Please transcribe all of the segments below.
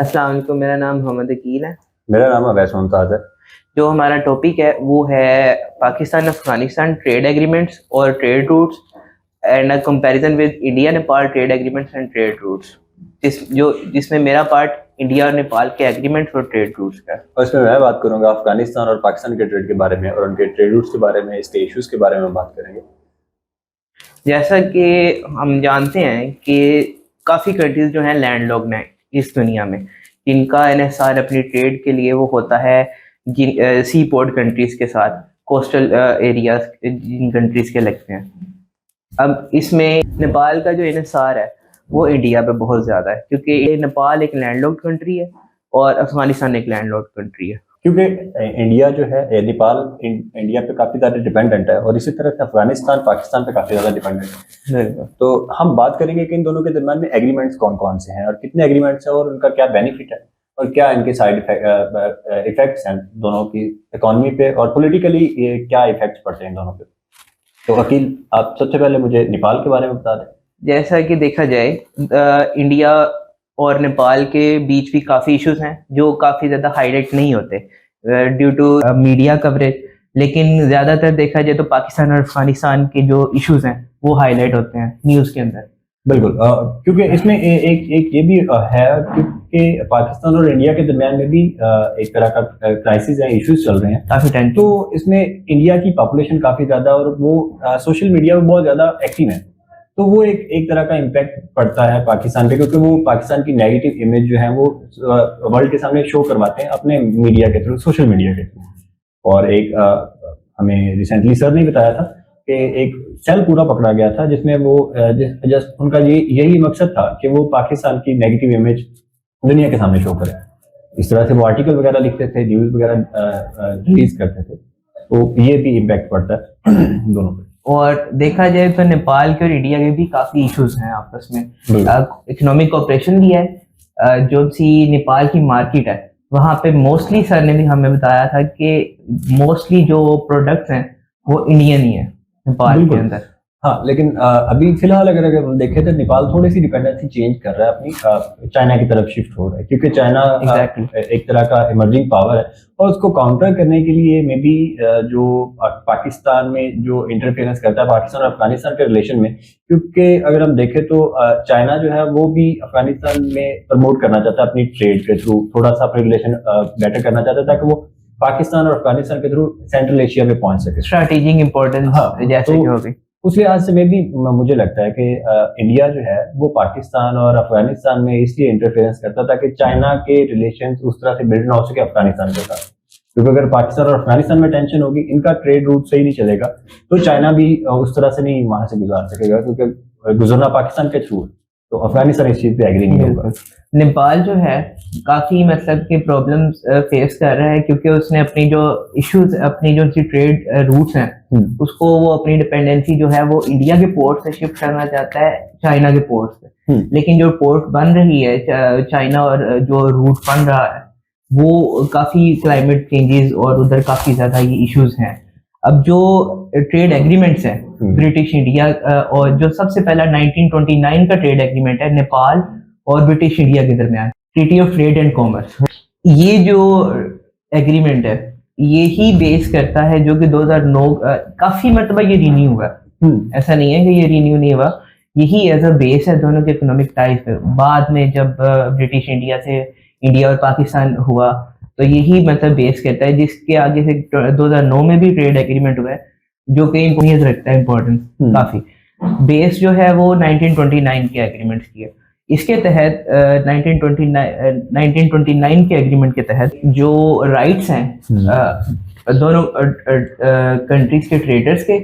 अस्सलाम वालेकुम। मेरा नाम मोहम्मद अकील है। मेरा नाम अवैस मुमताज़ है। जो हमारा टॉपिक है वो है पाकिस्तान अफगानिस्तान ट्रेड एग्रीमेंट्स और trade routes and a comparison with India Nepal trade agreements and trade routes. जिसमें मेरा पार्ट इंडिया और नेपाल के एग्रीमेंट्स और ट्रेड रूट्स का है। और इसमें मैं बात करूंगा अफगानिस्तान और पाकिस्तान के ट्रेड के बारे में और उनके ट्रेड रूट्स के बारे में, इसके इश्यूज के बारे में बात करेंगे। जैसा कि हम जानते हैं कि काफ़ी कंट्रीज जो हैं लैंडलॉक्ड हैं इस दुनिया में, जिनका इन्हिसार अपनी ट्रेड के लिए वो होता है सी पोर्ट कंट्रीज के साथ, कोस्टल एरियाज जिन कंट्रीज के लगते हैं। अब इसमें नेपाल का जो इन्हिसार है वो इंडिया पे बहुत ज़्यादा है, क्योंकि नेपाल एक लैंडलॉक्ड कंट्री है और अफगानिस्तान एक लैंडलॉक्ड कंट्री है। क्योंकि इंडिया जो है, नेपाल इंडिया पे काफी ज्यादा डिपेंडेंट है और इसी तरह से अफगानिस्तान पाकिस्तान पे काफी ज्यादा डिपेंडेंट है। तो हम बात करेंगे कि इन दोनों के दरम्यान में एग्रीमेंट्स कौन कौन से हैं और कितने एग्रीमेंट्स हैं और उनका क्या बेनिफिट है और क्या इनके साइड इफेक्ट्स हैं दोनों की इकोनॉमी पे और पॉलिटिकली क्या इफेक्ट्स पड़ते हैं इन दोनों पे। तो अकील, आप सबसे पहले मुझे नेपाल के बारे में बता दें। जैसा कि देखा जाए इंडिया और नेपाल के बीच भी काफ़ी इश्यूज हैं जो काफ़ी ज़्यादा हाईलाइट नहीं होते ड्यू टू मीडिया कवरेज, लेकिन ज़्यादातर देखा जाए तो पाकिस्तान और अफगानिस्तान के जो इश्यूज हैं वो हाईलाइट होते हैं न्यूज़ के अंदर। बिल्कुल, क्योंकि इसमें एक ये भी है क्योंकि पाकिस्तान और इंडिया के दरमियान में भी एक तरह का क्राइसिस है, इश्यूज चल रहे हैं काफ़ी टाइम। तो इसमें इंडिया की पॉपुलेशन काफ़ी ज़्यादा और वो सोशल मीडिया में बहुत ज़्यादा एक्टिव है, तो वो एक तरह का इम्पैक्ट पड़ता है पाकिस्तान पे, क्योंकि वो पाकिस्तान की नेगेटिव इमेज जो है वो वर्ल्ड के सामने शो करवाते हैं अपने मीडिया के थ्रू, सोशल मीडिया के थ्रू। और एक हमें रिसेंटली सर ने बताया था कि एक सेल पूरा पकड़ा गया था जिसमें वो जस्ट उनका यही मकसद था कि वो पाकिस्तान की नेगेटिव इमेज दुनिया के सामने शो करें। इस तरह से वो आर्टिकल वगैरह लिखते थे, न्यूज़ वगैरह रिलीज करते थे, तो ये भी इम्पैक्ट पड़ता है दोनों पे। और देखा जाए तो नेपाल के और इंडिया के भी काफ़ी इश्यूज हैं आपस में। इकोनॉमिक कोऑपरेशन भी है। जो सी नेपाल की मार्केट है वहाँ पे मोस्टली सर ने भी हमें बताया था कि मोस्टली जो प्रोडक्ट्स हैं वो इंडियन ही है नेपाल के अंदर। हाँ, लेकिन अभी फिलहाल अगर हम देखें तो नेपाल थोड़ी सी डिपेंडेंसी चेंज कर रहा है, अपनी चाइना की तरफ शिफ्ट हो रहा है, क्योंकि चाइना एक तरह का इमर्जिंग पावर है और उसको काउंटर करने के लिए मे बी जो पाकिस्तान में जो इंटरफेरेंस करता है पाकिस्तान और अफगानिस्तान के रिलेशन में, क्योंकि अगर हम देखें तो चाइना जो है वो भी अफगानिस्तान में प्रमोट करना चाहता है अपनी ट्रेड के थ्रू, थोड़ा सा अपने रिलेशन बेटर करना चाहता है ताकि वो पाकिस्तान और अफगानिस्तान के थ्रू सेंट्रल एशिया में पहुंच सके, स्ट्रैटेजिक इंपॉर्टेंस जैसे कि होगी। उस लिहाज से में भी मुझे लगता है कि इंडिया जो है वो पाकिस्तान और अफगानिस्तान में इसलिए इंटरफेरेंस करता ताकि चाइना के रिलेशंस उस तरह से बिल्ड ना हो सके अफगानिस्तान के साथ, क्योंकि अगर पाकिस्तान और अफगानिस्तान में टेंशन होगी, इनका ट्रेड रूट सही नहीं चलेगा, तो चाइना भी उस तरह से नहीं वहां से गुजार सकेगा, क्योंकि गुजरना पाकिस्तान के थ्रू है, तो अफगानिस्तान इस चीज पे एग्री नहीं होगा। नेपाल जो है काफी मतलब के प्रॉब्लम्स फेस कर रहा है, क्योंकि उसने अपनी जो इश्यूज, अपनी जो ट्रेड रूट्स हैं उसको वो अपनी डिपेंडेंसी जो है वो इंडिया के पोर्ट से शिफ्ट करना चाहता है चाइना के पोर्ट से। लेकिन जो पोर्ट बन रही है चाइना और जो रूट बन रहा है वो काफी क्लाइमेट चेंजेस और उधर काफी ज्यादा ये इश्यूज हैं। अब जो ट्रेड एग्रीमेंट्स हैं ब्रिटिश इंडिया और जो सबसे पहला 1929 का ट्रेड एग्रीमेंट है नेपाल और ब्रिटिश इंडिया के दरमियान, treaty of trade and commerce, ये जो एग्रीमेंट है ये ही बेस करता है, जो कि 2009 काफी मतलब ये रिन्यू हुआ, ऐसा नहीं है कि ये रिन्यू नहीं हुआ, यही एज अ बेस है दोनों के इकोनॉमिक टाइप है। बाद में जब ब्रिटिश इंडिया से इंडिया और पाकिस्तान हुआ तो यही मतलब बेस करता है, जिसके आगे से 2009 में भी ट्रेड एग्रीमेंट हुआ है जो कि इम्पोर्टेंस रखता है, इम्पोर्टेंस काफी। बेस जो है वो 1929 के एग्रीमेंट्स की है। इसके तहत 1929 के एग्रीमेंट के तहत जो राइट्स हैं दोनों कंट्रीज के ट्रेडर्स के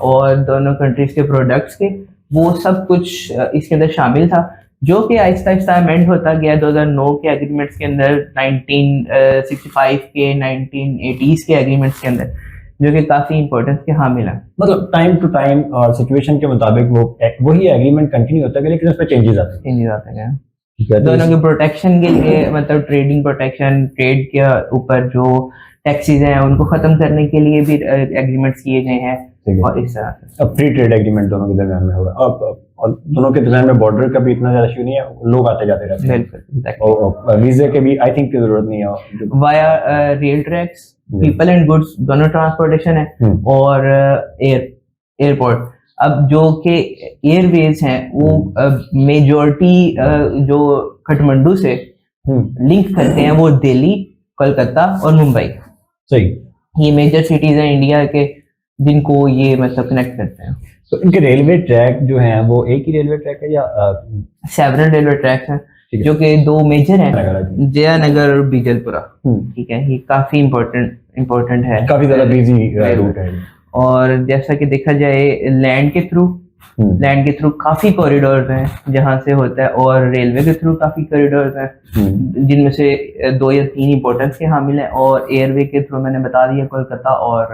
और दोनों कंट्रीज के प्रोडक्ट्स के, वो सब कुछ इसके अंदर शामिल था, जो कि आहिस्ता आहिस्ता अमेंड होता गया 2009 के एग्रीमेंट्स के अंदर, 1965 के, 1980s के एग्रीमेंट्स के अंदर, जो कि काफी इंपॉर्टेंस के हामिल है। मतलब टाइम टू टाइम और सिचुएशन के मुताबिक वही एग्रीमेंट कंटिन्यू होता है, लेकिन उसमें चेंजेस आते हैं दोनों के प्रोटेक्शन के लिए, मतलब ट्रेडिंग प्रोटेक्शन, ट्रेड के ऊपर जो टैक्सेस हैं उनको खत्म करने के लिए भी एग्रीमेंट्स किए गए हैं। और इस तरह अब फ्री ट्रेड एग्रीमेंट दोनों के दरमियान में होगा। अब और दोनों के दरमियान में बॉर्डर का भी इतना ज्यादा इशू नहीं है, लोग आते जाते रहते हैं। बिल्कुल और वीजे के भी आई थिंक की जरूरत नहीं है। Via rail tracks, people and goods दोनों ट्रांसपोर्टेशन है, और एयरपोर्ट। अब जो के एयरवेज हैं वो मेजॉरिटी जो काठमांडू से लिंक करते हैं वो दिल्ली, कोलकाता और मुंबई। सही। ये मेजर सिटीज हैं इंडिया के जिनको ये मतलब कनेक्ट करते हैं। तो इनके रेलवे ट्रैक जो हैं वो एक ही रेलवे ट्रैक है या सेवरल रेलवे ट्रैक्स हैं, जो कि दो मेजर हैं, जयानगर और बीजलपुरा। ठीक है, ये काफी इम्पोर्टेंट है, काफी ज्यादा बिजी रूट है। और जैसा कि देखा जाए लैंड के थ्रू काफी कॉरिडोर्स हैं जहां से होता है, और रेलवे के थ्रू काफी कॉरिडोर्स हैं जिनमें से 2 या 3 इंपॉर्टेंस के हामिल हैं, और एयरवे के थ्रू मैंने बता दिया कोलकाता और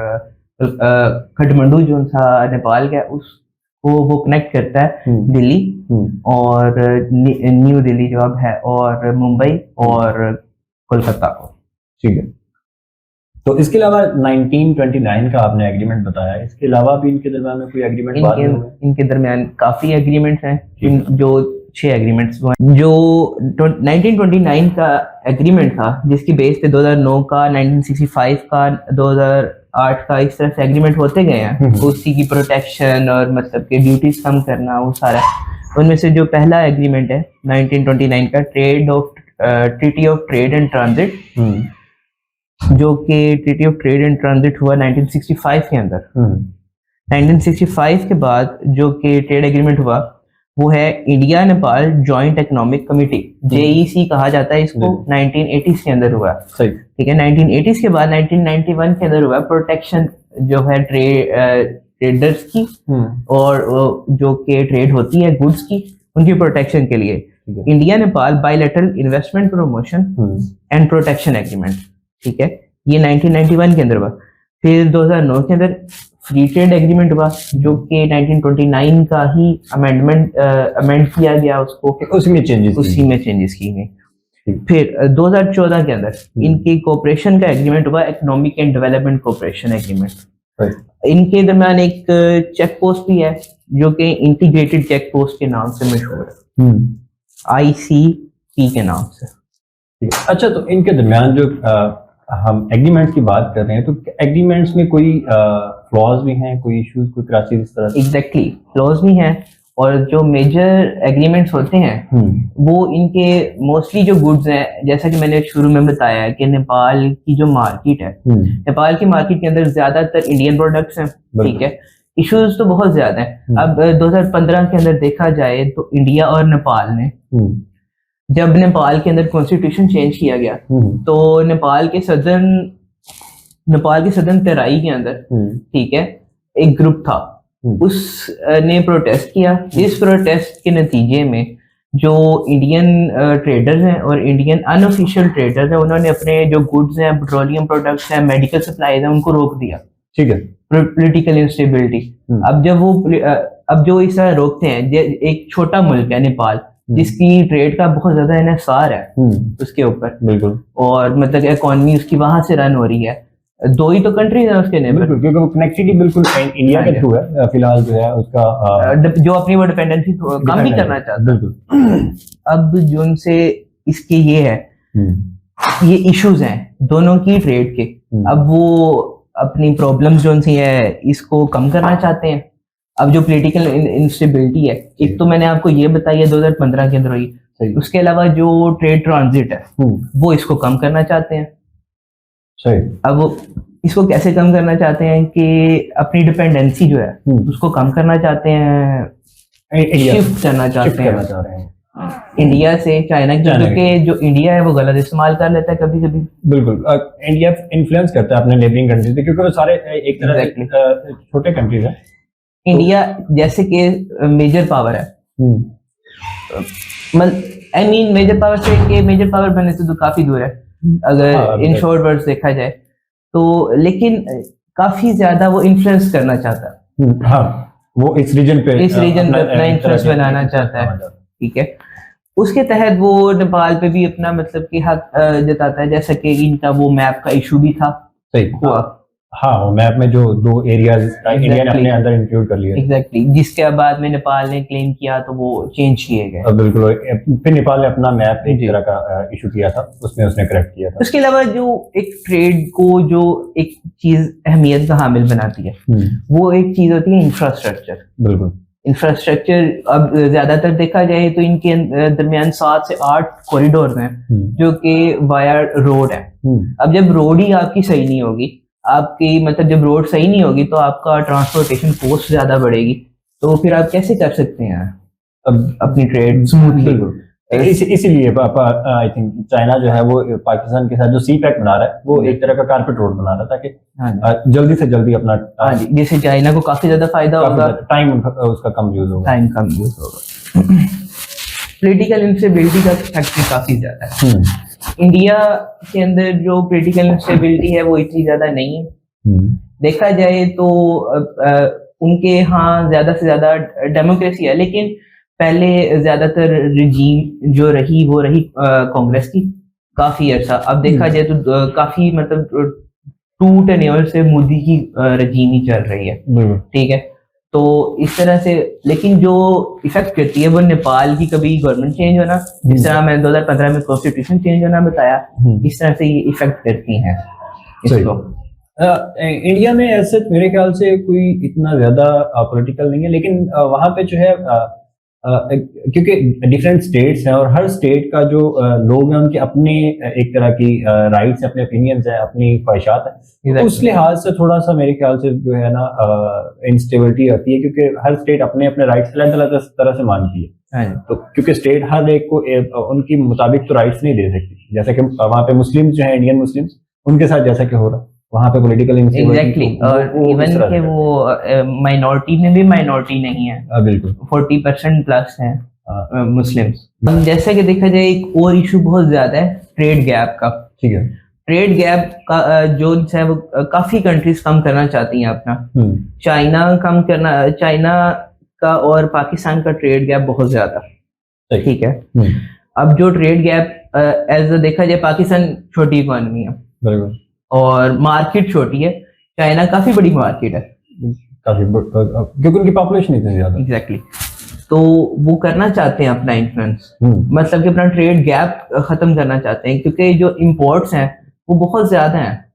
काठमांडू जो सा नेपाल का उसको वो कनेक्ट करता है दिल्ली और न्यू दिल्ली जो अब है, और मुंबई और कोलकाता को। ठीक है। तो इसके अलावा 1929 का आपने एग्रीमेंट बताया, इसके अलावा भी इनके दरमियान में कोई एग्रीमेंट इनके दरमियान काफी एग्रीमेंट्स हैं, जो 6 एग्रीमेंट्स हुए। जो 1929 का एग्रीमेंट था जिसकी बेस पे 2009 का, 1965 का, 2008 का इस तरह से एग्रीमेंट होते गए हैं, उसी की प्रोटेक्शन और मतलब के ड्यूटीज कम करना वो सारा। उनमें से जो पहला एग्रीमेंट है 1929 का, treaty of trade and transit, जो कि treaty of trade and transit हुआ 1965 के अंदर। 1965 के बाद जो कि ट्रेड एग्रीमेंट हुआ वो है India Nepal joint economic committee, JEC कहा जाता है इसको, 1980s के अंदर हुआ। ठीक है, 1980s के बाद 1991 के अंदर हुआ प्रोटेक्शन जो है ट्रेडर्स की और जो कि ट्रेड होती है गुड्स की, उनकी प्रोटेक्शन के लिए India Nepal bilateral investment promotion and protection agreement. ठीक है, ये 1991 के अंदर हुआ। फिर 2009 के अंदर फ्री ट्रेड एग्रीमेंट हुआ जो कि 1929 का ही अमेंड किया गया, उसको उसी में चेंजेस की गई। फिर 2014 के अंदर इनकी कोऑपरेशन का एग्रीमेंट हुआ, economic and development cooperation agreement. इनके दरमियान एक चेक पोस्ट भी है जो कि इंटीग्रेटेड चेक पोस्ट के नाम से मशहूर है, ICP के नाम से। अच्छा, तो इनके दरमियान जो हम एग्रीमेंट्स की बात कर रहे हैं, तो एग्रीमेंट्स में कोई फ्लॉज भी हैं, कोई इश्यूज, कोई क्राइसिस इस तरह? एग्जैक्टली, फ्लॉज भी हैं, और जो मेजर एग्रीमेंट्स होते हैं वो इनके मोस्टली जो गुड्स हैं, जैसा कि मैंने शुरू में बताया कि नेपाल की जो मार्केट है, नेपाल की मार्केट के अंदर ज्यादातर इंडियन प्रोडक्ट्स हैं। ठीक है, इश्यूज तो बहुत ज्यादा हैं। अब 2015 के अंदर देखा जाए तो इंडिया और नेपाल ने, जब नेपाल के अंदर कॉन्स्टिट्यूशन चेंज किया गया तो नेपाल के सदन तराई के अंदर, ठीक है, एक ग्रुप था, उसने प्रोटेस्ट किया। इस प्रोटेस्ट के नतीजे में जो इंडियन ट्रेडर्स हैं और इंडियन अनऑफिशियल ट्रेडर्स हैं, उन्होंने अपने जो गुड्स हैं, पेट्रोलियम प्रोडक्ट्स हैं, मेडिकल सप्लाईज हैं, उनको रोक दिया। ठीक है, पॉलिटिकल इंस्टेबिलिटी। अब जो इस तरह रोकते हैं, एक छोटा मुल्क है नेपाल जिसकी ट्रेड का बहुत ज्यादा इन्हिसार है उसके ऊपर, बिल्कुल, और मतलब इकोनॉमी उसकी वहां से रन हो रही है। 2 ही तो कंट्रीज है उसके नेबर, क्योंकि वो कनेक्टिविटी बिल्कुल इंडिया के थ्रू है फिलहाल जो है उसका, जो अपनी वो डिपेंडेंसी कम भी करना चाहता है। अब जो उनसे इसके ये है, ये इश्यूज हैं दोनों की ट्रेड के। अब वो अपनी प्रॉब्लम्स जो उनसे है इसको कम करना चाहते हैं। अब जो पॉलिटिकल इंस्टेबिलिटी है, एक तो मैंने आपको ये बताई है 2015 के अंदर हुई, उसके अलावा जो ट्रेड ट्रांजिट है वो इसको कम करना चाहते हैं। सही। अब वो इसको कैसे कम करना चाहते हैं कि अपनी डिपेंडेंसी जो है उसको कम करना चाहते हैं, शिफ्ट करना चाहते हैं इंडिया से चाइना की, क्योंकि जो इंडिया है वो गलत इस्तेमाल कर लेता है कभी कभी। बिल्कुल, इंडिया इन्फ्लुएंस करता है अपने नेबरिंग कंट्रीज पे, क्योंकि वो सारे एक तरह से छोटे कंट्रीज हैं। इंडिया जैसे कि मेजर पावर है, मेजर पावर से के मेजर पावर बनने से तो काफी दूर है अगर इन शॉर्ट वर्ड्स देखा जाए तो, लेकिन काफी ज्यादा वो इन्फ्लुएंस करना चाहता है। हाँ, वो इस रीजन पे अपना इंटरेस्ट बनाना चाहता है। ठीक है, उसके तहत वो नेपाल पे भी अपना मतलब कि हक जताता है, जैसा कि इनका वो मैप का इशू भी था। सही हुआ, हाँ, वो मैप में जो 2 एरियाज इंडिया ने अपने अंदर इंक्लूड कर लिया। एग्जैक्टली, जिसके बाद में नेपाल ने क्लेम किया तो वो चेंज किए गए। बिल्कुल, फिर नेपाल ने अपना मैप एक तरह का इशू किया था, उसमें उसने करेक्ट किया था। उसके अलावा जो एक ट्रेड को जो एक चीज अहमियत का हामिल बनाती है, वो एक चीज होती है इंफ्रास्ट्रक्चर। बिल्कुल, इंफ्रास्ट्रक्चर अब ज्यादातर देखा जाए तो इनके दरमियान 7 से 8 कॉरिडोर हैं जो कि वाया रोड है। अब जब रोड ही आपकी सही नहीं होगी, आपकी मतलब जब रोड सही नहीं होगी तो आपका ट्रांसपोर्टेशन कॉस्ट ज्यादा बढ़ेगी, तो फिर आप कैसे कर सकते हैं अब अपनी ट्रेड स्मूथली। इसीलिए आई थिंक चाइना जो है वो पाकिस्तान के साथ जो सी पैक बना रहा है वो एक तरह का कारपेट रोड बना रहा है ताकि जल्दी से जल्दी अपना जिससे चाइना को काफी ज्यादा फायदा होगा, टाइम उसका कम यूज होगा, पॉलिटिकल इंस्टेबिलिटी का फैक्टर काफी ज्यादा है। इंडिया के अंदर जो पॉलिटिकल इंस्टेबिलिटी है वो इतनी ज्यादा नहीं है। देखा जाए तो उनके यहाँ ज्यादा से ज्यादा डेमोक्रेसी है, लेकिन पहले ज्यादातर रिजीम जो रही वो रही कांग्रेस की काफी अच्छा। अब देखा जाए तो काफी मतलब 2 टेन्योर से मोदी की रजीम ही चल रही है, ठीक है। तो इस तरह से, लेकिन जो इफेक्ट करती है वो नेपाल की कभी गवर्नमेंट चेंज होना, जिस तरह मैंने 2015 में कॉन्स्टिट्यूशन चेंज होना बताया, इस तरह से ये इफेक्ट करती हैं इसको। इंडिया में ऐसे मेरे ख्याल से कोई इतना ज्यादा पॉलिटिकल नहीं है, लेकिन वहां पे जो है क्योंकि डिफरेंट स्टेट्स हैं और हर स्टेट का जो लोग हैं उनके अपने एक तरह की राइट्स हैं, अपने ओपिनियंस हैं, अपनी ख्वाहिशात हैं, तो उस लिहाज से थोड़ा सा मेरे ख्याल से जो है ना इंस्टेबिलिटी आती है, क्योंकि हर स्टेट अपने अपने राइट्स अलग अलग तरह से मानती है। तो क्योंकि स्टेट हर एक को उनकी मुताबिक तो राइट्स नहीं दे सकती, जैसे कि वहाँ पे मुस्लिम जो है, इंडियन मुस्लिम्स, उनके साथ जैसा कि हो रहा वहाँ पे पॉलिटिकल एग्जैक्टली, और इवन के वो माइनॉरिटी में भी माइनॉरिटी नहीं है, बिल्कुल 40% प्लस है मुस्लिम्स। जैसा कि देखा जाए एक और इशू बहुत ज्यादा है ट्रेड गैप का, ठीक है। ट्रेड गैप का जो है वो काफी कंट्रीज कम करना चाहती हैं अपना। चाइना का और पाकिस्तान का ट्रेड गैप बहुत ज्यादा, ठीक है। अब जो ट्रेड गैप एज देखा जाए, पाकिस्तान छोटी इकोनॉमी है और मार्केट छोटी है, चाइना काफी बड़ी मार्केट है, काफी क्योंकि उनकी पॉपुलेशन इतनी ज्यादा। एग्जैक्टली, तो वो करना चाहते हैं अपना इन्फ्लुएंस, मतलब कि अपना ट्रेड गैप खत्म करना चाहते हैं, क्योंकि जो इंपोर्ट्स हैं वो बहुत ज्यादा हैं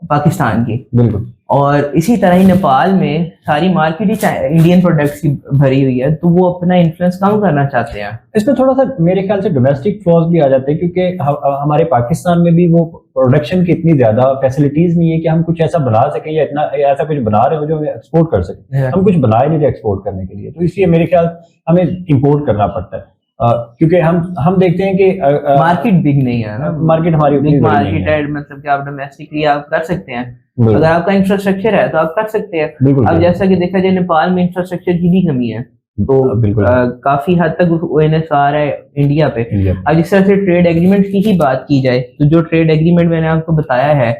पाकिस्तान की, बिल्कुल। और इसी तरह ही नेपाल में सारी मार्केट ही इंडियन प्रोडक्ट्स की भरी हुई है, तो वो अपना इन्फ्लुएंस कम करना चाहते हैं। इसमें थोड़ा सा मेरे ख्याल से डोमेस्टिक फ्लॉज भी आ जाते हैं, क्योंकि हमारे पाकिस्तान में भी वो प्रोडक्शन की इतनी ज्यादा फैसिलिटीज नहीं है कि हम कुछ ऐसा बना सकें या इतना ऐसा कुछ बना रहे हो जो हम एक्सपोर्ट कर सकें। हम कुछ बना ही नहीं रहे एक्सपोर्ट करने के लिए, तो इसलिए मेरे ख्याल हमें इम्पोर्ट करना पड़ता है, क्योंकि हम देखते हैं कि मार्केट बिग नहीं है ना, मार्केट हमारी बिग मार्केट है, मतलब कि आप डोमेस्टिकली आप कर सकते हैं, अगर आपका इंफ्रास्ट्रक्चर है तो आप कर सकते हैं। अब जैसा कि देखा जाए नेपाल में इंफ्रास्ट्रक्चर की भी कमी है, तो काफी हद तक वो इन्हिसार है इंडिया पे। अब जिस तरह से ट्रेड एग्रीमेंट की ही बात की जाए, तो जो ट्रेड एग्रीमेंट मैंने आपको बताया है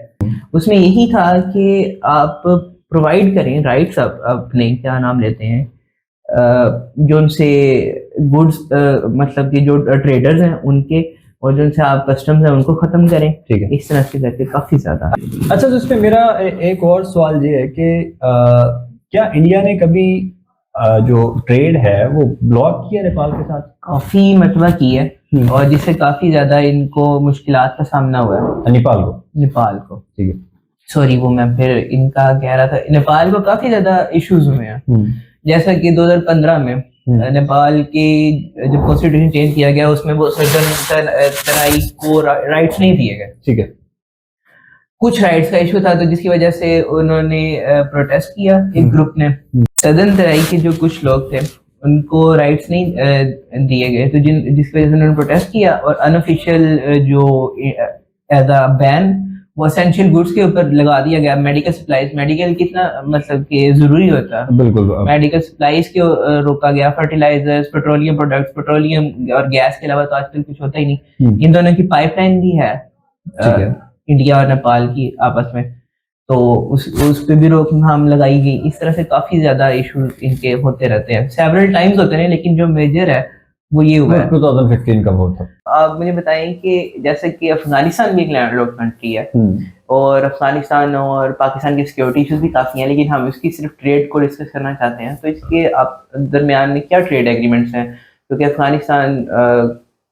उसमें यही था कि आप प्रोवाइड करें राइट्स अपने, क्या नाम लेते हैं, जो उनसे गुड्स मतलब कि जो ट्रेडर्स हैं उनके, और जो उनसे आप कस्टम्स हैं उनको खत्म करें, ठीक है। इस तरह से करके काफी ज्यादा। अच्छा, तो इस पे मेरा एक और सवाल ये है कि क्या इंडिया ने कभी जो ट्रेड है वो ब्लॉक किया नेपाल के साथ? काफी मतबा की है, और जिससे काफी ज्यादा इनको मुश्किलात का सामना हुआ है। नेपाल को, ठीक है, सॉरी, वो मैं फिर इनका कह रहा था, नेपाल को काफी ज्यादा इश्यूज हुए हैं। जैसा कि 2015 में नेपाल की जब कॉन्स्टिट्यूशन चेंज किया गया, उसमें वो सर्जन तराई को राइट्स नहीं दिए गए, ठीक है। कुछ राइट्स का इशू था, तो जिसकी वजह से उन्होंने प्रोटेस्ट किया, एक ग्रुप ने। सदर्न तराई के जो कुछ लोग थे उनको राइट्स नहीं दिए गए, तो जिसकी वजह से उन्होंने प्रोटेस्ट किया, और अनऑफिशियल जो एज अ बैन वो एसेंशियल गुड्स के ऊपर लगा दिया गया। मेडिकल सप्लाईज, मेडिकल कितना मतलब कि जरूरी होता है, बिल्कुल, मेडिकल सप्लाईज के रोका गया। फर्टिलाइजर्स, पेट्रोलियम प्रोडक्ट्स, पेट्रोलियम और गैस के अलावा तो आजकल कुछ होता ही नहीं। इन दोनों की पाइपलाइन भी है इंडिया और नेपाल की आपस में, तो उस पे भी रोकथाम लगाई गई। इस तरह से काफी ज्यादा इशू इनके होते रहते हैं, सेवरल टाइम्स होते हैं, लेकिन जो मेजर है वो ये हुआ है 2015 का बहुत था। आप मुझे बताएं कि जैसे कि अफगानिस्तान भी एक लैंडलॉक्ड कंट्री है, और अफगानिस्तान और पाकिस्तान की सिक्योरिटी इशूज़ भी काफ़ी हैं, लेकिन हम इसकी सिर्फ ट्रेड को डिस्कस करना चाहते हैं। तो इसके आप दरमियान में क्या ट्रेड एग्रीमेंट्स हैं? क्योंकि अफगानिस्तान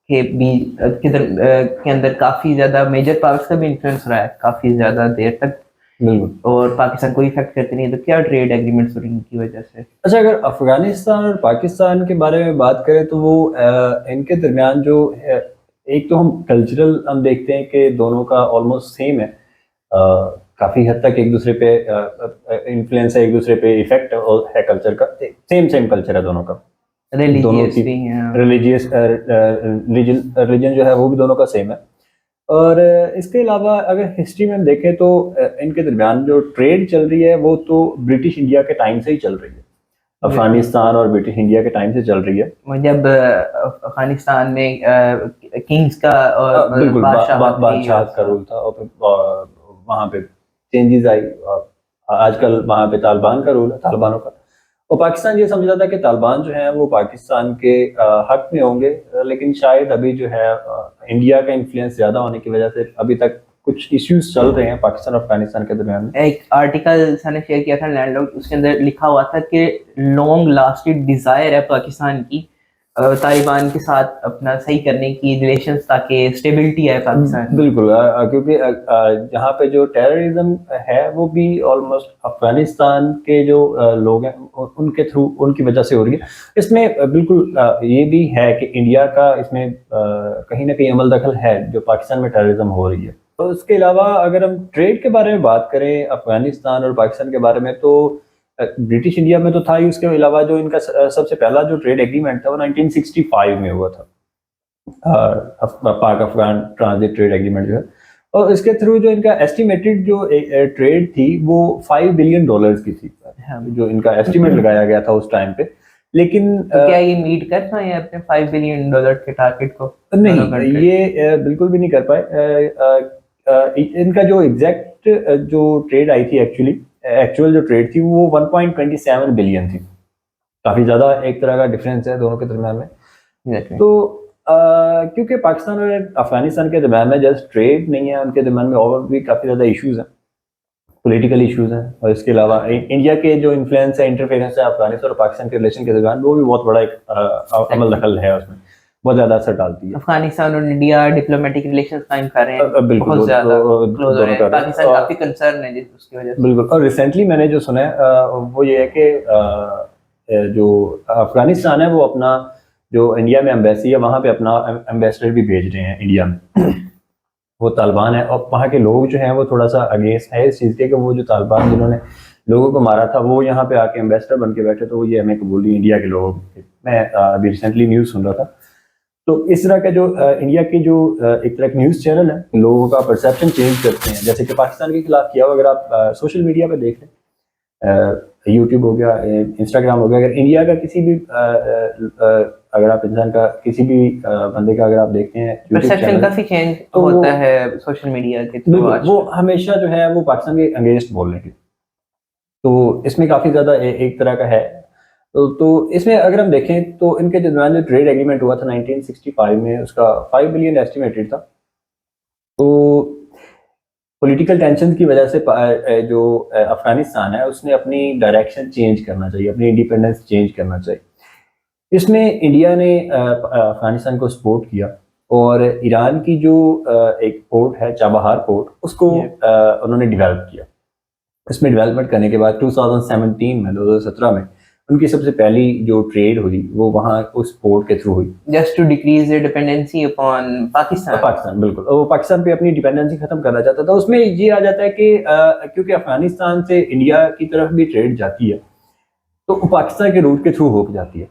के भी के अंदर काफ़ी ज़्यादा मेजर पावर्स का भी इन्फ्लुएंस रहा है काफ़ी ज़्यादा देर तक, बिल्कुल। और पाकिस्तान को इफेक्ट करते नहीं है। तो क्या ट्रेड एग्रीमेंट्स हो रही हैं इनकी वजह से? अच्छा, अगर अफगानिस्तान और पाकिस्तान के बारे में बात करें तो वो इनके दरमियान जो एक तो हम कल्चरल हम देखते हैं कि दोनों का ऑलमोस्ट सेम है, काफ़ी हद तक एक दूसरे पे इन्फ्लुएंस है, एक दूसरे पे इफेक्ट है कल्चर का, सेम कल्चर है दोनों का। दोनों की रिलीजियस रिलीजन जो है वो भी दोनों का सेम है। और इसके अलावा अगर हिस्ट्री में हम देखें तो इनके दरमियान जो ट्रेड चल रही है वो तो ब्रिटिश इंडिया के टाइम से ही चल रही है, अफगानिस्तान और ब्रिटिश इंडिया के टाइम से चल रही है। जब अफगानिस्तान में किंग्स का और बिल्कुल बादशाह का रूल था, और वहाँ पे चेंजेस आई, आजकल वहाँ पे तालिबान का रूल है, तालिबानों का। और पाकिस्तान ये समझ रहा था कि तालिबान जो है वो पाकिस्तान के हक में होंगे, लेकिन शायद अभी जो है इंडिया का इन्फ्लुएंस ज़्यादा होने की वजह से अभी तक कुछ इश्यूज चल रहे हैं पाकिस्तान और अफगानिस्तान के दरमियान में। एक आर्टिकल मैंने शेयर किया था लैंडलॉर्ड, उसके अंदर लिखा हुआ था कि लॉन्ग लास्टेड डिज़ायर है पाकिस्तान की तालिबान के साथ अपना सही करने की रिलेशंस, ताकि स्टेबिलिटी है पाकिस्तान। बिल्कुल, क्योंकि यहाँ पे जो टेररिज्म है वो भी ऑलमोस्ट अफगानिस्तान के जो लोग हैं उनके थ्रू, उनकी वजह से हो रही है। इसमें बिल्कुल ये भी है कि इंडिया का इसमें कहीं ना कहीं अमल दखल है जो पाकिस्तान में टेररिज्म हो रही है। तो उसके अलावा अगर हम ट्रेड के बारे में बात करें अफगानिस्तान और पाकिस्तान के बारे में, तो ब्रिटिश इंडिया में तो था ही, उसके अलावा जो इनका सबसे पहला जो ट्रेड एग्रीमेंट था वो 1965 में हुआ था, पाक अफगान ट्रांजिट ट्रेड एग्रीमेंट जो है। और इसके थ्रू जो इनका एस्टिमेटेड जो ट्रेड थी वो $5 बिलियन की थी, जो इनका एस्टिमेट लगाया गया था उस टाइम पे। लेकिन तो क्या ये मीट कर पाए अपने $5 बिलियन के टारगेट को? नहीं, ये बिल्कुल भी नहीं कर पाए। इनका जो एग्जैक्ट जो ट्रेड आई थी, एक्चुअल जो ट्रेड थी वो 1.27 बिलियन थी। काफी ज्यादा एक तरह का डिफरेंस है दोनों के दरम्यान में। तो क्योंकि पाकिस्तान और अफगानिस्तान के दरम्यान में जस्ट ट्रेड नहीं है, उनके दरम्यान में और भी काफी ज्यादा इश्यूज हैं, पॉलिटिकल इश्यूज हैं। और इसके अलावा इंडिया के जो इन्फ्लुएंस है, इंटरफेरेंस है अफगानिस्तान और पाकिस्तान के रिलेशन के दरम्यान, वो भी बहुत बड़ा एक अमल दखल है, उसमें बहुत ज्यादा असर डालती है। अफगानिस्तान और इंडिया डिप्लोमेटिक रिलेशंस कायम कर रहे हैं, बहुत ज्यादा क्लोज हो रहे हैं, पाकिस्तान काफी कंसर्न है उसकी वजह से। बिल्कुल। और रिसेंटली मैंने जो सुना है वो ये है कि जो अफगानिस्तान है वो अपना जो इंडिया में एम्बेसी है वहाँ पे अपना एम्बेसडर भी भेज रहे हैं इंडिया में। वो तालिबान है, और वहाँ के लोग जो हैं वो थोड़ा सा अगेंस्ट है इस चीज़ के कि वो जो तालिबान जिन्होंने लोगों को मारा था वो यहाँ पे आके एम्बेसडर बन के बैठे, तो वो ये हमें कबूल नहीं इंडिया के लोगों को। मैं अभी रिसेंटली न्यूज़ सुन रहा था, तो इस तरह का जो इंडिया की जो एक तरह का न्यूज़ चैनल है, लोगों का परसेप्शन चेंज करते हैं। जैसे कि पाकिस्तान के खिलाफ किया हो, अगर आप सोशल मीडिया पे देख लें, यूट्यूब हो गया, इंस्टाग्राम हो गया, अगर इंडिया का किसी भी अगर आप इंसान का किसी भी बंदे का अगर आप देखते हैं परसेप्शन काफी चेंज तो होता है सोशल मीडिया के थ्रू। वो हमेशा जो है वो पाकिस्तान के अगेंस्ट बोलने के, तो इसमें काफी ज्यादा एक तरह का है। तो इसमें अगर हम देखें तो इनके दरमियान जो ट्रेड एग्रीमेंट हुआ था 1965 में, उसका 5 बिलियन एस्टिमेटेड था। तो पॉलिटिकल टेंशन की वजह से जो अफगानिस्तान है उसने अपनी डायरेक्शन चेंज करना चाहिए, अपनी इंडिपेंडेंस चेंज करना चाहिए। इसमें इंडिया ने अफगानिस्तान को सपोर्ट किया, और ईरान की जो एक पोर्ट है चाबहार पोर्ट, उसको उन्होंने डेवलप किया। इसमें डेवलपमेंट करने के बाद 2017 में उनकी सबसे पहली जो ट्रेड हुई वो वहाँ उस पोर्ट के थ्रू हुई, just to decrease the dependency upon Pakistan. बिल्कुल, वो पाकिस्तान पे अपनी डिपेंडेंसी खत्म करना चाहता था। उसमें ये आ जाता है कि क्योंकि अफगानिस्तान से इंडिया की तरफ भी ट्रेड जाती है, तो वो पाकिस्तान के रूट के थ्रू होकर जाती है।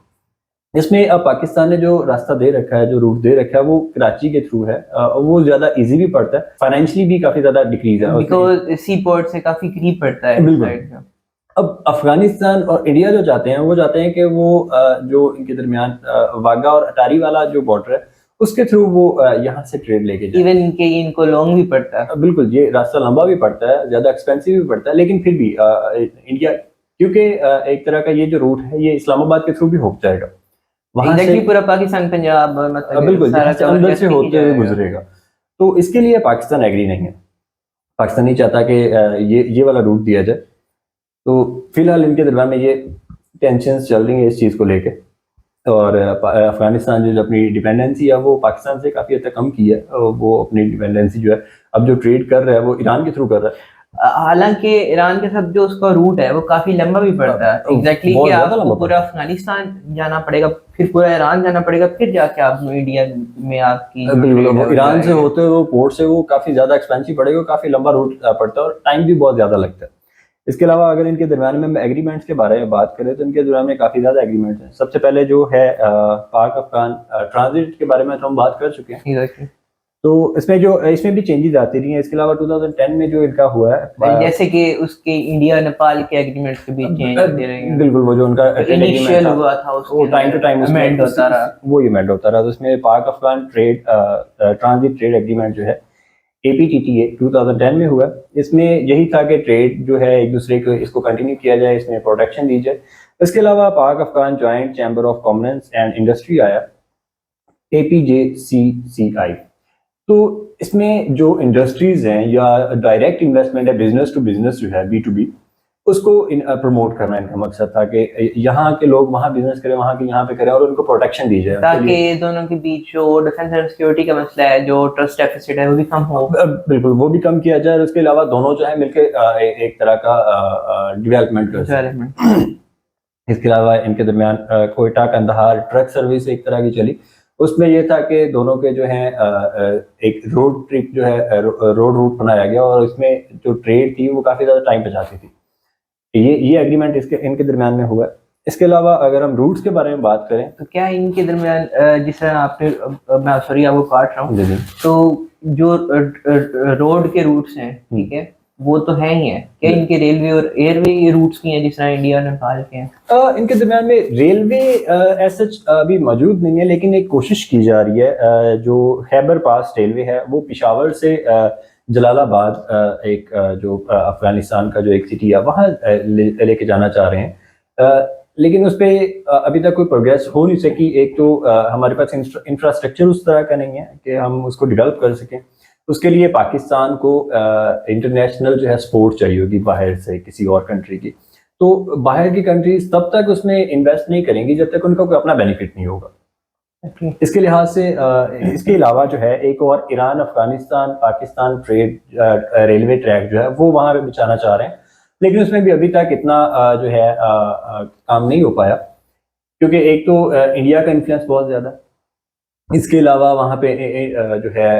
इसमें अब पाकिस्तान ने जो रास्ता दे रखा है, जो रूट दे रखा है, वो कराची के थ्रू है, वो ज्यादा इजी भी पड़ता है, फाइनेंशियली भी काफी ज्यादा डिक्रीज है, बिकॉज सी पोर्ट से काफी करीब पड़ता है। अब अफगानिस्तान और इंडिया जो चाहते हैं वो चाहते हैं कि वो जो इनके दरमियान वाघा और अटारी वाला जो बॉर्डर है उसके थ्रू वो यहाँ से ट्रेड लेके जाए। इवन इनको लॉन्ग भी पड़ता है, बिल्कुल, ये रास्ता लंबा भी पड़ता है, ज्यादा एक्सपेंसिव भी पड़ता है, लेकिन फिर भी इंडिया, क्योंकि एक तरह का ये जो रूट है ये इस्लामाबाद के थ्रू भी हो जाएगा, वहां से पूरा पाकिस्तान पंजाब मतलब बिल्कुल अंदर से होते हुए गुजरेगा। तो इसके लिए पाकिस्तान एग्री नहीं है। पाकिस्तान नहीं चाहता कि ये वाला रूट दिया जाए। तो फिलहाल इनके दरमियान में ये टेंशन्स चल रही हैं इस चीज़ को लेके। और अफगानिस्तान जो अपनी डिपेंडेंसी है वो पाकिस्तान से काफ़ी हद तक कम की है। वो अपनी डिपेंडेंसी जो है अब जो ट्रेड कर रहा है वो ईरान के थ्रू कर रहा है। हालांकि ईरान के साथ जो उसका रूट है वो काफी लंबा भी पड़ता है, एग्जैक्टली कि आपको पूरा अफगानिस्तान जाना पड़ेगा, फिर पूरा ईरान जाना पड़ेगा, फिर जाके आप इंडिया में आपकी ईरान से होते हुए वो पोर्ट से वो काफी ज्यादा एक्सपेंसिव पड़ेगा, काफी लंबा रूट पड़ता है और टाइम भी बहुत ज्यादा लगता है। इसके अलावा अगर इनके दरमियान में एग्रीमेंट्स के बारे में बात करें तो इनके दरमियान में काफी ज्यादा एग्रीमेंट्स हैं। सबसे पहले जो है पाक अफगान ट्रांजिट के बारे में तो हम बात कर चुके हैं। तो इसमें भी चेंजेस आती रही हैं। इसके अलावा 2010 में जो इनका हुआ है, जैसे कि उसके इंडिया नेपाल के एग्रीमेंट्स के भी चेंज होते रहे हैं। बिल्कुल, वो जो उनका इनिशियल हुआ था उसको टाइम टू टाइम अमेंड होता रहा, वो अमेंड होता रहा। तो इसमें पाक अफगान ट्रांजिट ट्रेड एग्रीमेंट जो है APTTA 2010 में हुआ। इसमें यही था कि ट्रेड जो है एक दूसरे को इसको कंटिन्यू किया जाए, इसमें प्रोटेक्शन दी जाए। इसके अलावा पाक Afghan joint chamber of commerce and industry आया, APJCCI। तो इसमें जो इंडस्ट्रीज हैं या डायरेक्ट इन्वेस्टमेंट है, बिजनेस टू बिजनेस जो है B2B, उसको प्रमोट करना इनका मकसद था कि यहाँ के लोग वहाँ बिजनेस करें, वहाँ के यहाँ पे करें और उनको प्रोटेक्शन दी जाए, ताकि दोनों के बीच जो डिफेंस एंड सिक्योरिटी का मसला है, जो ट्रस्ट डेफिसिट है, वो भी कम हो। बिल्कुल, वो भी कम किया जाए। और उसके अलावा दोनों जो है मिलकर एक तरह का डेवलपमेंट कर सकें। इसके अलावा इनके दरमियान कोयटा कंदहार ट्रक सर्विस एक तरह की चली। उसमें ये था कि दोनों के जो है एक रोड ट्रिप जो है रोड रूट बनाया गया और इसमें जो ट्रेड थी वो काफ़ी ज़्यादा टाइम बचाती थी। ये एग्रीमेंट इनके दरमियान में हुआ। इसके अलावा अगर हम रूट्स के बारे में बात करें तो क्या इनके दरमियान जिस तरह आपने, मैं सॉरी आपको काट रहा हूँ, तो जो रोड के रूट्स हैं, ठीक है, वो तो है ही है, क्या इनके रेलवे और एयरवे रूट्स भी हैं जिस तरह इंडिया नेपाल के हैं? इनके दरमियान में रेलवे ऐसा अभी मौजूद नहीं है, लेकिन एक कोशिश की जा रही है। जो खैबर पास रेलवे है वो पेशावर से जलालाबाद एक जो अफगानिस्तान का जो एक सिटी है वहाँ लेके जाना चाह रहे हैं। लेकिन उस पर अभी तक कोई प्रोग्रेस हो नहीं सकी। एक तो हमारे पास इंफ्रास्ट्रक्चर उस तरह का नहीं है कि हम उसको डेवलप कर सकें। उसके लिए पाकिस्तान को इंटरनेशनल जो है सपोर्ट चाहिए होगी बाहर से, किसी और कंट्री की। तो बाहर की कंट्रीज तब तक उसमें इन्वेस्ट नहीं करेंगी जब तक उनका कोई अपना बेनिफिट नहीं होगा। इसके लिहाज से इसके अलावा जो है एक और Iran Afghanistan Pakistan trade railway track जो है वो वहाँ पे बिछाना चाह रहे हैं, लेकिन उसमें भी अभी तक इतना जो है काम नहीं हो पाया, क्योंकि एक तो इंडिया का इन्फ्लुएंस बहुत ज़्यादा। इसके अलावा वहाँ पे जो है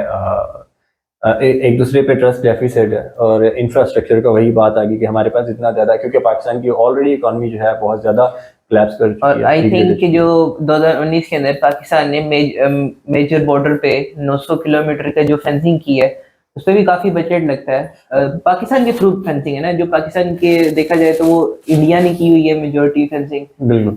एक दूसरे पे ट्रस्ट डेफिसिट है और इंफ्रास्ट्रक्चर का वही बात आ गई कि हमारे पास इतना ज़्यादा, क्योंकि पाकिस्तान की ऑलरेडी इकोनॉमी जो है बहुत ज़्यादा क्लैप्स कर चुकी है। और आई थिंक कि जो 2019 के अंदर पाकिस्तान ने मेजर बॉर्डर पे 900 किलोमीटर का जो फेंसिंग की है, उस पर भी काफी बजट लगता है। पाकिस्तान के थ्रू फेंसिंग है ना, जो पाकिस्तान के देखा जाए तो वो इंडिया ने की हुई है मेजोरिटी फेंसिंग। बिल्कुल।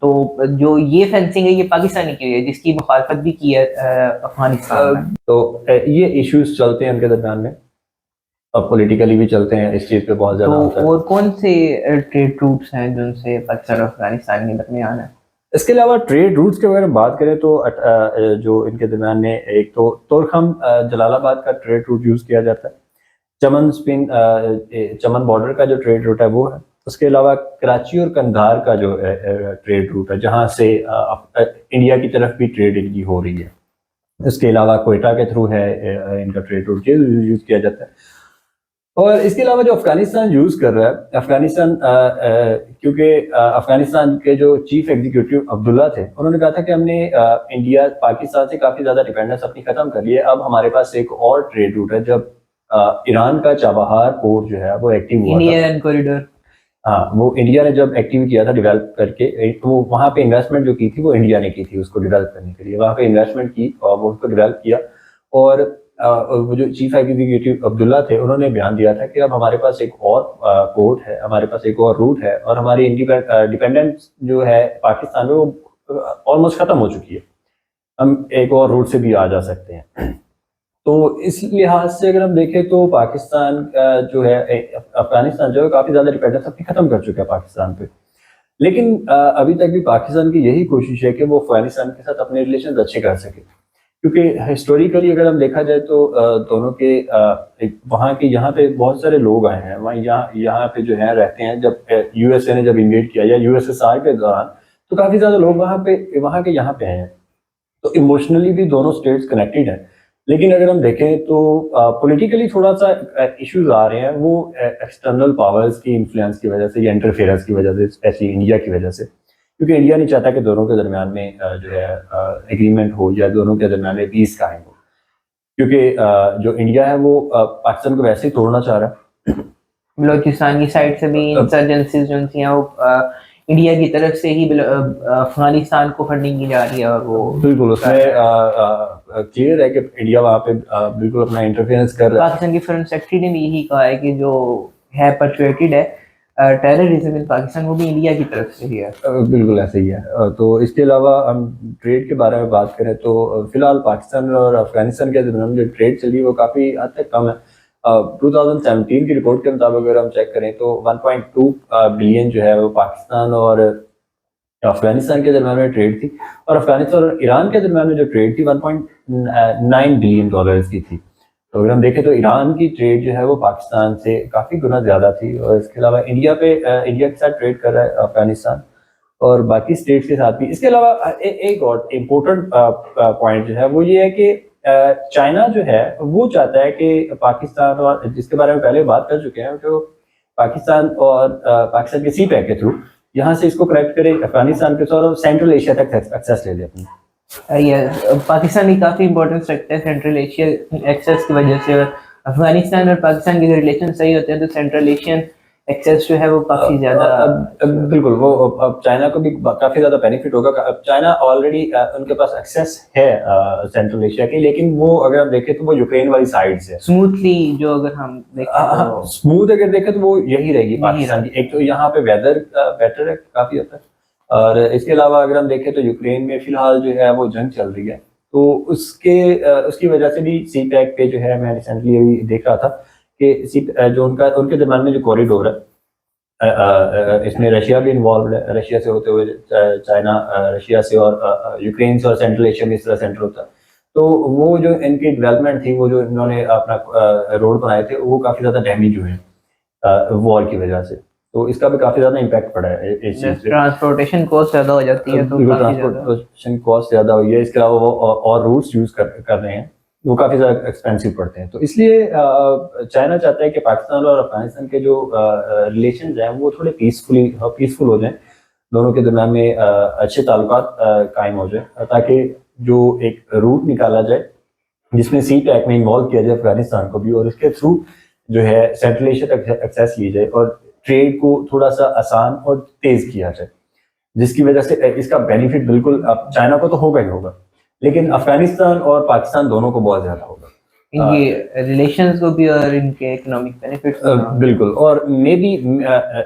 तो जो ये फेंसिंग है ये पाकिस्तानी की हुई है, जिसकी मुखालफत भी की है अफगानिस्तान में। तो ये इश्यूज चलते हैं उनके दरमियान में और पॉलिटिकली भी चलते हैं, इस चीज पे बहुत ज्यादा होता है। और कौन से ट्रेड रूट्स हैं जिनसे पाकिस्तान और अफगानिस्तान के दरमियान है? इसके अलावा ट्रेड रूट्स के बारे में बात करें तो जो इनके दरमियान में एक तो तुर्खम जलालाबाद का ट्रेड रूट यूज किया जाता है। चमन बॉर्डर का जो ट्रेड रूट है वो है। उसके अलावा कराची और कंधार का जो ट्रेड रूट है, जहाँ से इंडिया की तरफ भी ट्रेड इनकी हो रही है। इसके अलावा कोयटा के थ्रू है इनका ट्रेड रूट यूज किया जाता है। और इसके अलावा जो अफगानिस्तान यूज कर रहा है, अफगानिस्तान क्योंकि अफगानिस्तान के जो चीफ एग्जीक्यूटिव अब्दुल्ला थे, उन्होंने कहा था कि हमने इंडिया पाकिस्तान से काफी ज्यादा डिपेंडेंस अपनी खत्म कर ली है। अब हमारे पास एक और ट्रेड रूट है। जब ईरान का चाबहार पोर्ट जो है वो एक्टिव हुआ इंडियन कॉरिडोर, हाँ, वो इंडिया ने जब एक्टिव किया था डेवलप करके, तो वहाँ पे इन्वेस्टमेंट जो की थी वो इंडिया ने की थी उसको डेवलप करने के लिए। वहाँ पे इन्वेस्टमेंट की और वो उसको डेवलप किया। और वो जो चीफ एग्जीक्यूटिव अब्दुल्ला थे, उन्होंने बयान दिया था कि अब हमारे पास एक और पोर्ट है, हमारे पास एक और रूट है और हमारी डिपेंडेंस जो है पाकिस्तान में वो ऑलमोस्ट खत्म हो चुकी है। हम एक और रूट से भी आ जा सकते हैं। तो इस लिहाज से अगर हम देखें तो पाकिस्तान जो है अफगानिस्तान जो है काफ़ी ज़्यादा डिपेंडेंस अपनी ख़त्म कर चुका है पाकिस्तान पे। लेकिन अभी तक भी पाकिस्तान की यही कोशिश है कि वो अफगानिस्तान के साथ अपने रिलेशन अच्छे कर सके। क्योंकि हिस्टोरिकली अगर हम देखा जाए तो दोनों के वहाँ के यहाँ पे बहुत सारे लोग आए हैं, वहाँ यहाँ पे जो है रहते हैं। जब यूएसए ने जब इन्वेड किया या यूएसएसआर के दौरान, तो काफ़ी ज़्यादा लोग वहाँ के यहाँ पे हैं। तो इमोशनली भी दोनों स्टेट्स कनेक्टेड हैं। लेकिन अगर हम देखें तो पॉलिटिकली थोड़ा सा इश्यूज आ रहे हैं, वो एक्सटर्नल पावर्स की इन्फ्लुएंस की वजह से या इंटरफेरेंस की वजह से, स्पेशली इंडिया की वजह से। क्योंकि इंडिया नहीं चाहता कि दोनों के दरमियान में जो है एग्रीमेंट हो या दोनों के दरमियान में पीस कायम हो। क्योंकि जो इंडिया है वो पाकिस्तान को वैसे ही तोड़ना चाह रहा है। बलोचिस्तान की साइड से भी इंसर्जेंसीज जो थी वो इंडिया की तरफ से ही अफगानिस्तान को फंडिंग की जा रही है, और वो बिल्कुल उसमें क्लियर है कि इंडिया वहाँ पे बिल्कुल अपना इंटरफेरेंस कर रहा है। पाकिस्तान की फॉरेन सेक्रेटरी ने भी यही कहा है कि जो है परचुएटेड है टेररिज्म इन पाकिस्तान, वो भी इंडिया की तरफ से ही है। बिल्कुल ऐसे ही है। तो इसके अलावा हम ट्रेड के बारे में बात करें तो फिलहाल पाकिस्तान और अफगानिस्तान के दरमियान जो ट्रेड चली वो काफ़ी हद तक कम है। 2017 की रिपोर्ट के मुताबिक अगर हम चेक करें तो 1.2 बिलियन जो है वो पाकिस्तान और अफगानिस्तान के दरमियान में ट्रेड थी, और अफगानिस्तान और ईरान के दरमियान में जो ट्रेड थी 1.9 बिलियन डॉलर्स की थी। तो अगर हम देखें तो ईरान की ट्रेड जो है वो पाकिस्तान से काफ़ी गुना ज़्यादा थी। और इसके अलावा इंडिया के साथ ट्रेड कर रहा है अफगानिस्तान, और बाकी स्टेट्स के साथ भी। इसके अलावा एक और इम्पोर्टेंट पॉइंट जो है वो ये है कि चाइना जो है वो चाहता है कि पाकिस्तान, और जिसके बारे में पहले बात कर चुके हैं, जो पाकिस्तान और पाकिस्तान के सी पैक के थ्रू यहाँ से इसको कनेक्ट करे अफगानिस्तान के साथ और सेंट्रल एशिया तक एक्सेस ले ले अपनी। पाकिस्तान की काफ़ी इंपॉर्टेंट सेक्टर है सेंट्रल एशिया एक्सेस की वजह से, और अफगानिस्तान और पाकिस्तान के रिलेशन सही होते हैं तो सेंट्रल एशियन एक्सेस जो है वो काफ़ी ज़्यादा बिल्कुल वो अब चाइना को भी काफ़ी ज़्यादा बेनिफिट होगा। अब चाइना ऑलरेडी उनके पास एक्सेस है सेंट्रल एशिया की, लेकिन वो अगर आप देखें तो वो यूक्रेन वाली साइड से स्मूथली, जो अगर हम देखें स्मूथ अगर देखें तो वो यही रहेगी पाकिस्तान की। एक तो यहाँ पे वेदर बेटर है काफ़ी हद तक, और इसके अलावा अगर हम देखें तो यूक्रेन में फिलहाल जो है वो जंग चल रही है, तो उसकी वजह से भी सी पैक पे जो है मैं रिसेंटली अभी देख रहा था कि जो उनके दरम्यान में जो कॉरिडोर है, इसमें रशिया भी इन्वॉल्व है। रशिया से होते हुए चाइना, रशिया से और यूक्रेन से और सेंट्रल एशिया में इस तरह सेंटर होता है। तो वो जो इनकी डेवलपमेंट थी, वो जो इन्होंने अपना रोड बनाए थे, वो काफ़ी ज़्यादा डैमेज हुए हैं वॉर की वजह से। तो इसका भी काफ़ी ज़्यादा इम्पैक्ट पड़ा है इस चीज़ से। ट्रांसपोर्टेशन कॉस्ट ज़्यादा हो जाती है, तो ट्रांसपोर्टेशन कॉस्ट ज़्यादा हुई है। इसके अलावा वो और रूट्स यूज़ कर रहे हैं, वो काफ़ी ज़्यादा एक्सपेंसिव पड़ते हैं। तो इसलिए चाइना चाहता है कि पाकिस्तान और अफगानिस्तान के जो रिलेशन हैं वो थोड़े पीसफुल हो जाएं, दोनों के दरम्यान में अच्छे ताल्लुकात कायम हो जाए, ताकि जो एक रूट निकाला जाए जिसमें सी पैक में इन्वॉल्व किया जाए अफगानिस्तान को भी, और इसके थ्रू जो है सेंट्रल एशिया तक एक्सेस ली जाए और ट्रेड को थोड़ा सा आसान और तेज़ किया जाए, जिसकी वजह से इसका बेनिफिट बिल्कुल चाइना को तो होगा ही होगा, लेकिन अफगानिस्तान और पाकिस्तान दोनों को बहुत ज़्यादा होगा, इनके रिलेशंस को भी और इनके इकोनॉमिक बेनिफिट्स बिल्कुल। और मे बी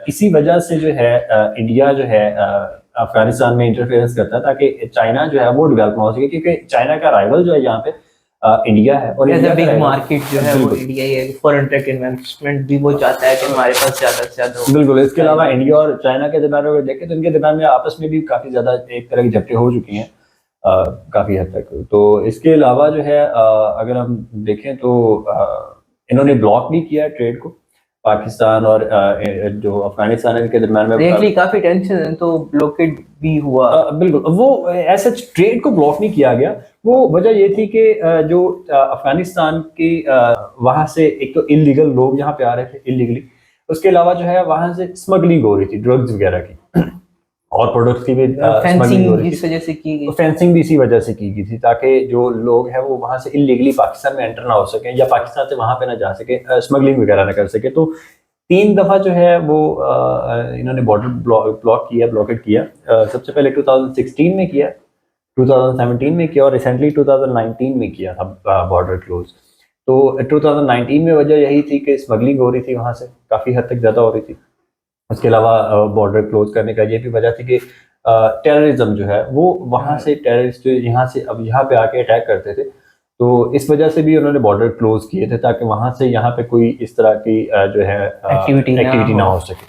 इसी वजह से जो है इंडिया जो है अफगानिस्तान में इंटरफेरेंस करता है, ताकि चाइना जो है वो डेवलप ना हो सके, क्योंकि चाइना का राइवल जो है यहाँ पे इंडिया है, और एज अ बिग मार्केट जो है वो इंडिया ही है। फॉरेन डायरेक्ट इन्वेस्टमेंट भी वो चाहता है कि हमारे पास ज़्यादा से ज़्यादा हो। बिल्कुल। इसके अलावा इंडिया और चाइना के दरमियान अगर देखें तो इनके दरमियान में आपस में भी काफ़ी ज़्यादा एक तरह की झपटें हो चुकी हैं काफ़ी हद तक। तो इसके अलावा जो है अगर हम देखें तो इन्होंने ब्लॉक भी किया ट्रेड को, पाकिस्तान और जो अफगानिस्तान के दरमियान में काफ़ी टेंशन है, तो ब्लॉकेड भी हुआ। बिल्कुल, वो ऐसा ट्रेड को ब्लॉक नहीं किया गया। वो वजह ये थी कि जो अफगानिस्तान की वहाँ से एक तो इलीगल लोग यहाँ पे आ रहे थे इलीगली, उसके अलावा जो है वहाँ से स्मगलिंग हो रही थी ड्रग्स वगैरह की और प्रोडक्ट्स की भी फेंसिंग इस वजह से की गई। फेंसिंग भी इसी वजह से की गई थी, ताकि जो लोग हैं वो वहाँ से इलीगली पाकिस्तान में एंटर ना हो सके या पाकिस्तान से वहाँ पे ना जा सके, स्मगलिंग वगैरह ना कर सके। तो 3 दफ़ा जो है वो इन्होंने बॉर्डर ब्लॉकेट किया। सबसे पहले 2016 में किया, 2017 में किया, और रिसेंटली 2019 में किया था बॉर्डर क्लोज। तो 2019 में वजह यही थी कि स्मगलिंग हो रही थी, वहाँ से काफ़ी हद तक ज़्यादा हो रही थी। उसके अलावा बॉर्डर क्लोज करने का ये भी वजह थी कि टेररिज्म जो है वो वहाँ से टेररिस्ट यहाँ से अब यहाँ पे आके अटैक करते थे, तो इस वजह से भी उन्होंने बॉर्डर क्लोज किए थे, ताकि वहाँ से यहाँ पे कोई इस तरह की जो है एक्टिविटी ना हो सके।